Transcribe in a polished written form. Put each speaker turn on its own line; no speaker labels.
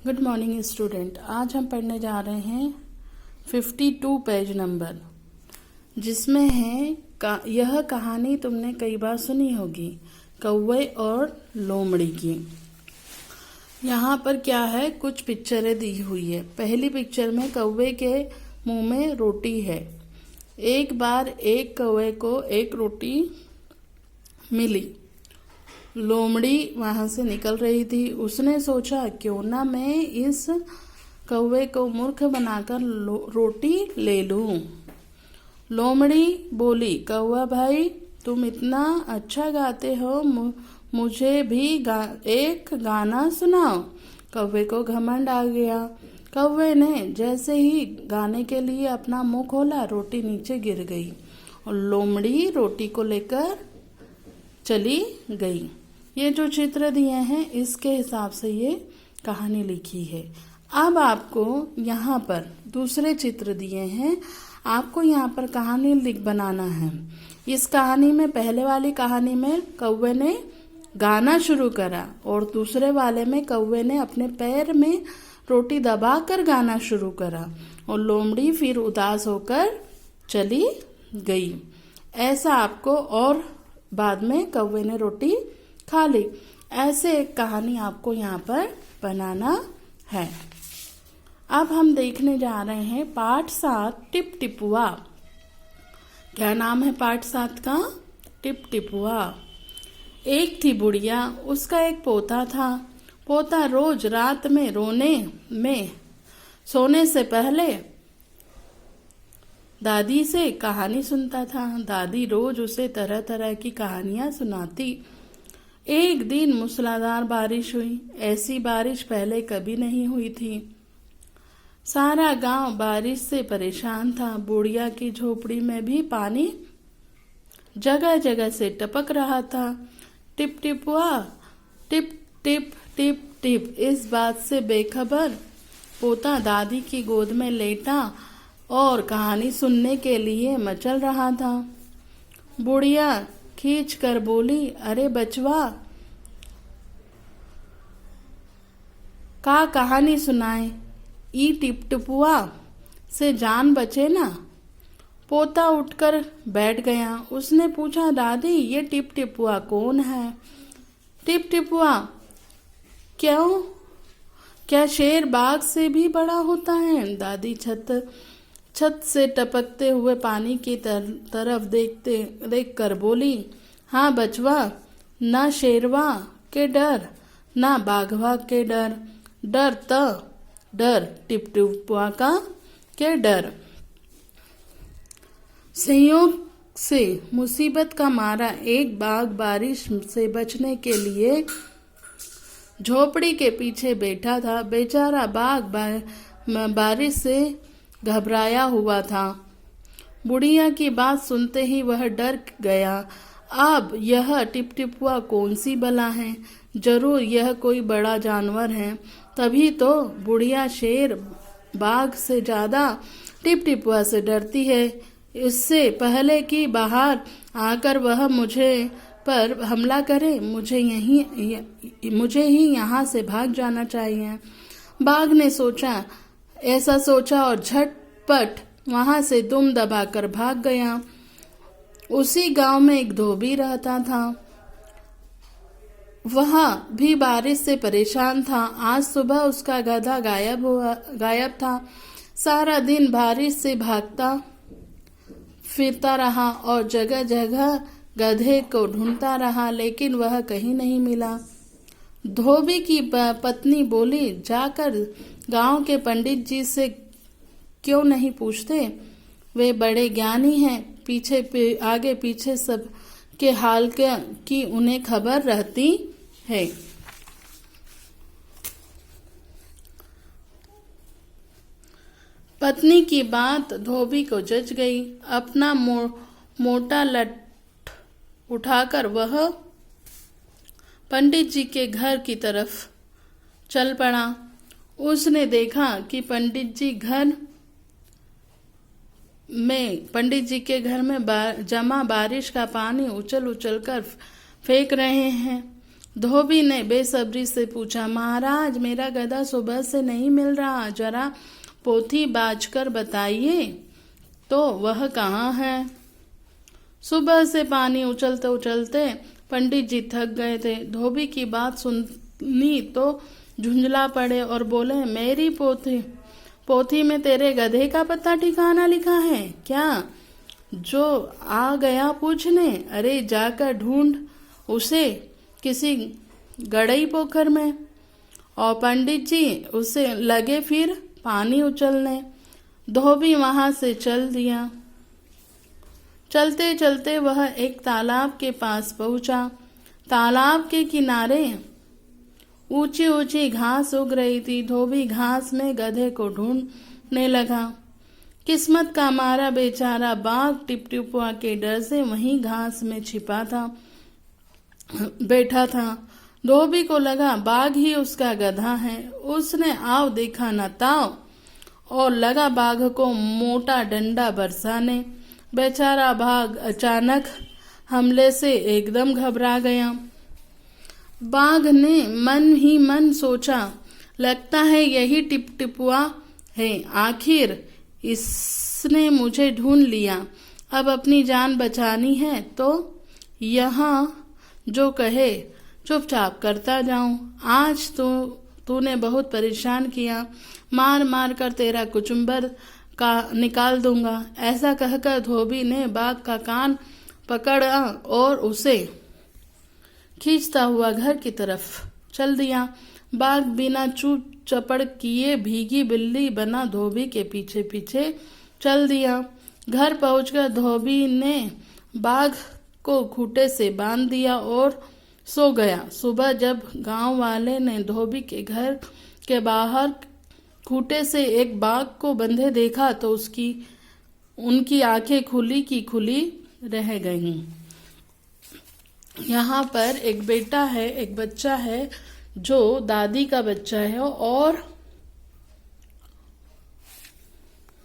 Good morning student. आज हम पढ़ने जा रहे हैं 52 पेज नंबर, जिसमें है यह कहानी तुमने कई बार सुनी होगी, कौवे और लोमड़ी की। यहाँ पर क्या है, कुछ पिक्चरें दी हुई है। पहली पिक्चर में कौवे के मुंह में रोटी है। एक बार एक कौवे को एक रोटी मिली। लोमड़ी वहां से निकल रही थी। उसने सोचा क्यों ना मैं इस कौवे को मूर्ख बनाकर रोटी ले लूं। लोमड़ी बोली, कौवा भाई तुम इतना अच्छा गाते हो, मुझे भी एक गाना सुनाओ। कौवे को घमंड आ गया। कौवे ने जैसे ही गाने के लिए अपना मुंह खोला, रोटी नीचे गिर गई और लोमड़ी रोटी को लेकर चली गई। ये जो चित्र दिए हैं इसके हिसाब से ये कहानी लिखी है। अब आपको यहाँ पर दूसरे चित्र दिए हैं, आपको यहाँ पर कहानी बनाना है। इस कहानी में, पहले वाली कहानी में कौवे ने गाना शुरू करा और दूसरे वाले में कौवे ने अपने पैर में रोटी दबाकर गाना शुरू करा और लोमड़ी फिर उदास होकर चली गई। ऐसा आपको, और बाद में कौवे ने रोटी खा ली। ऐसे एक कहानी आपको यहाँ पर बनाना है। अब हम देखने जा रहे हैं पाठ 7, टिप टिपुआ। क्या नाम है पाठ 7 का? टिप टिपुआ। एक थी बुढ़िया, उसका एक पोता था। पोता रोज रात में सोने से पहले दादी से कहानी सुनता था। दादी रोज उसे तरह तरह की कहानियां सुनाती। एक दिन मूसलाधार बारिश हुई। ऐसी बारिश पहले कभी नहीं हुई थी। सारा गांव बारिश से परेशान था। बुढ़िया की झोपड़ी में भी पानी जगह जगह से टपक रहा था। टिप टिपुआ, टिप टिप टिप टिप। इस बात से बेखबर पोता दादी की गोद में लेटा और कहानी सुनने के लिए मचल रहा था। बुढ़िया खींच कर बोली, अरे बचवा, का कहानी सुनाए, ई टिप टिपुआ से जान बचे ना। पोता उठकर बैठ गया। उसने पूछा, दादी ये टिप टिपुआ कौन है? टिप टिपुआ क्यों? क्या शेर बाघ से भी बड़ा होता है? दादी छत से टपकते हुए पानी की तरफ देख कर बोली, हाँ बचवा, ना शेरवा के डर ना बाघवा के डर, डर टिप टिपुआ का के डर। संयोग से मुसीबत का मारा एक बाघ बारिश से बचने के लिए झोपड़ी के पीछे बैठा था। बेचारा बाघ बारिश से घबराया हुआ था। बुढ़िया की बात सुनते ही वह डर गया। अब यह टिप टिपुआ कौन सी बला है? जरूर यह कोई बड़ा जानवर है। तभी तो बुढ़िया शेर बाघ से ज्यादा टिप टिपुआ से डरती है। इससे पहले कि बाहर आकर वह मुझे पर हमला करे, मुझे ही यहाँ से भाग जाना चाहिए। बाघ ने ऐसा सोचा और झटपट वहां से दुम दबाकर भाग गया। उसी गांव में एक धोबी रहता था। वह भी बारिश से परेशान था। आज सुबह उसका गधा गायब था। सारा दिन बारिश से भागता फिरता रहा और जगह जगह गधे को ढूंढता रहा, लेकिन वह कहीं नहीं मिला। धोबी की पत्नी बोली, जाकर गांव के पंडित जी से क्यों नहीं पूछते? वे बड़े ज्ञानी हैं। आगे पीछे सब के हाल की उन्हें खबर रहती है। पत्नी की बात धोबी को जच गई। अपना मोटा लठ उठाकर वह पंडित जी के घर की तरफ चल पड़ा। उसने देखा कि पंडित जी के घर में जमा बारिश का पानी उछल कर फेंक रहे हैं। धोबी ने बेसब्री से पूछा, महाराज मेरा गधा सुबह से नहीं मिल रहा, जरा पोथी बाज कर बताइए तो वह कहाँ है। सुबह से पानी उछलते उछलते पंडित जी थक गए थे। धोबी की बात सुनी तो झुंझला पड़े और बोले, मेरी पोथी में तेरे गधे का पता ठिकाना लिखा है क्या, जो आ गया पूछने? अरे जाकर ढूंढ उसे किसी गड़ई पोखर में। और पंडित जी उसे लगे फिर पानी उछलने। धोबी वहां से चल दिया। चलते चलते वह एक तालाब के पास पहुंचा। तालाब के किनारे ऊंची ऊंची घास उग रही थी। धोबी घास में गधे को ढूंढने लगा। किस्मत का मारा बेचारा बाघ टिपटिपुआ के डर से वहीं घास में छिपा था, बैठा था। धोबी को लगा बाघ ही उसका गधा है। उसने आव देखा न ताव और लगा बाघ को मोटा डंडा बरसाने। बेचारा बाघ अचानक हमले से एकदम घबरा गया। बाघ ने मन ही मन सोचा, लगता है यही टिपटिपुआ है, आखिर इसने मुझे ढूंढ लिया। अब अपनी जान बचानी है तो यहाँ जो कहे चुपचाप करता जाऊं। आज तो तूने बहुत परेशान किया, मार मार कर तेरा कुचुम्बर का निकाल दूंगा। ऐसा कहकर धोबी ने बाघ का कान पकड़ा और उसे खींचता हुआ घर की तरफ चल दिया। बाघ बिना चूप चपड़ किए भीगी बिल्ली बना धोबी के पीछे पीछे चल दिया। घर पहुंचकर धोबी ने बाघ को खूंटे से बांध दिया और सो गया। सुबह जब गांव वाले ने धोबी के घर के बाहर खूंटे से एक बाघ को बंधे देखा तो उनकी आंखें खुली की खुली रह गईं। यहाँ पर एक बेटा है, एक बच्चा है जो दादी का बच्चा है और